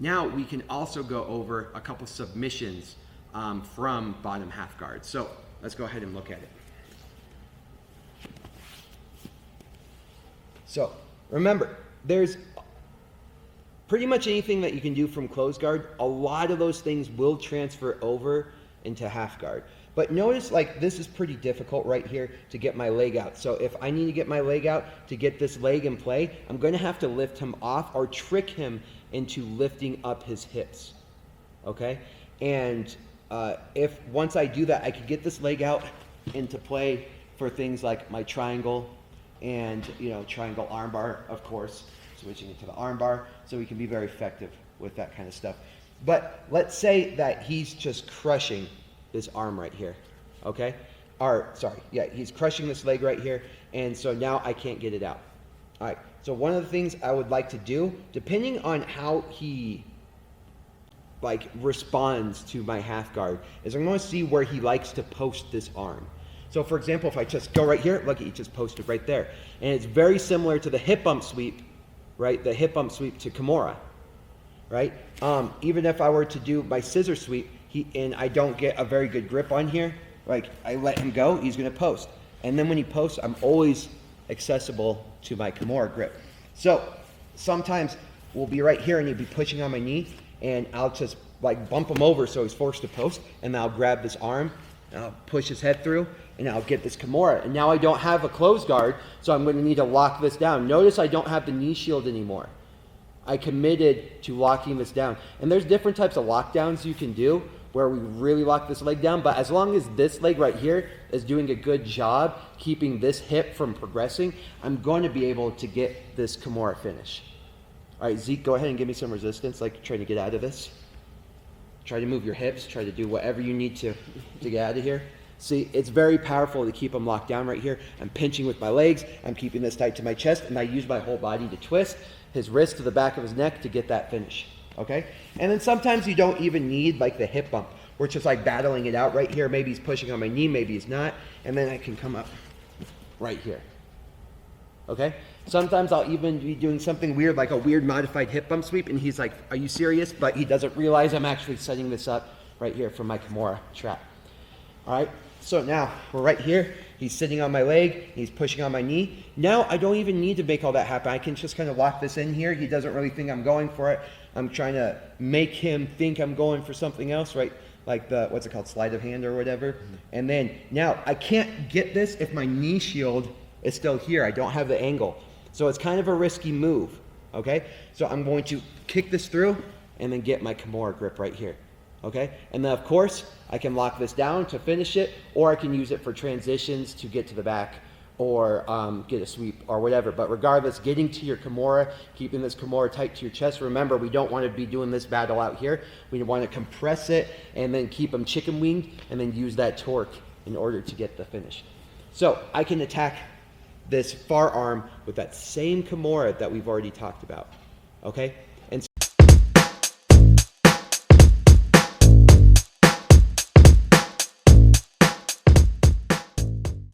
Now we can also go over a couple submissions from bottom half guard. So let's go ahead and look at it. So remember, there's pretty much anything that you can do from closed guard. A lot of those things will transfer over into half guard. But notice, like, this is pretty difficult right here to get my leg out. So if I need to get my leg out to get this leg in play, I'm going to have to lift him off or trick him into lifting up his hips, okay? And if once I do that, I can get this leg out into play for things like my triangle and, triangle armbar, of course, switching it to the armbar, so we can be very effective with that kind of stuff. But let's say that he's just crushing this arm right here, okay? He's crushing this leg right here, and so now I can't get it out. All right, so one of the things I would like to do, depending on how he responds to my half guard, is I'm going to see where he likes to post this arm. So for example, if I just go right here, look, he just posted right there. And it's very similar to the hip bump sweep, right? The hip bump sweep to Kimura, right? Even if I were to do my scissor sweep, and I don't get a very good grip on here, I let him go, he's going to post. And then when he posts, I'm always accessible to my Kimura grip. So sometimes we'll be right here and he'll be pushing on my knee, and I'll just bump him over so he's forced to post, and then I'll grab this arm, and I'll push his head through, and I'll get this Kimura. And now I don't have a closed guard, so I'm going to need to lock this down. Notice I don't have the knee shield anymore. I committed to locking this down. And there's different types of lockdowns you can do where we really lock this leg down, but as long as this leg right here is doing a good job keeping this hip from progressing, I'm going to be able to get this Kimura finish. All right, Zeke, go ahead and give me some resistance, trying to get out of this. Try to move your hips, try to do whatever you need to get out of here. See, it's very powerful to keep them locked down right here. I'm pinching with my legs, I'm keeping this tight to my chest, and I use my whole body to twist his wrist to the back of his neck to get that finish, okay? And then sometimes you don't even need the hip bump. We're just battling it out right here. Maybe he's pushing on my knee, maybe he's not, and then I can come up right here, okay? Sometimes I'll even be doing something weird, like a weird modified hip bump sweep, and he's like, are you serious? But he doesn't realize I'm actually setting this up right here for my Kimura trap. All right, so now we're right here. He's sitting on my leg, he's pushing on my knee. Now I don't even need to make all that happen. I can just kind of lock this in here. He doesn't really think I'm going for it. I'm trying to make him think I'm going for something else, right? Like the, what's it called, sleight of hand or whatever. And then now I can't get this if my knee shield is still here. I don't have the angle. So it's kind of a risky move, okay? So I'm going to kick this through and then get my Kimura grip right here, okay? And then of course, I can lock this down to finish it, or I can use it for transitions to get to the back, or get a sweep or whatever. But regardless, getting to your Kimura, keeping this Kimura tight to your chest. Remember, we don't want to be doing this battle out here. We want to compress it and then keep them chicken winged and then use that torque in order to get the finish. So I can attack this far arm with that same Kimura that we've already talked about, okay?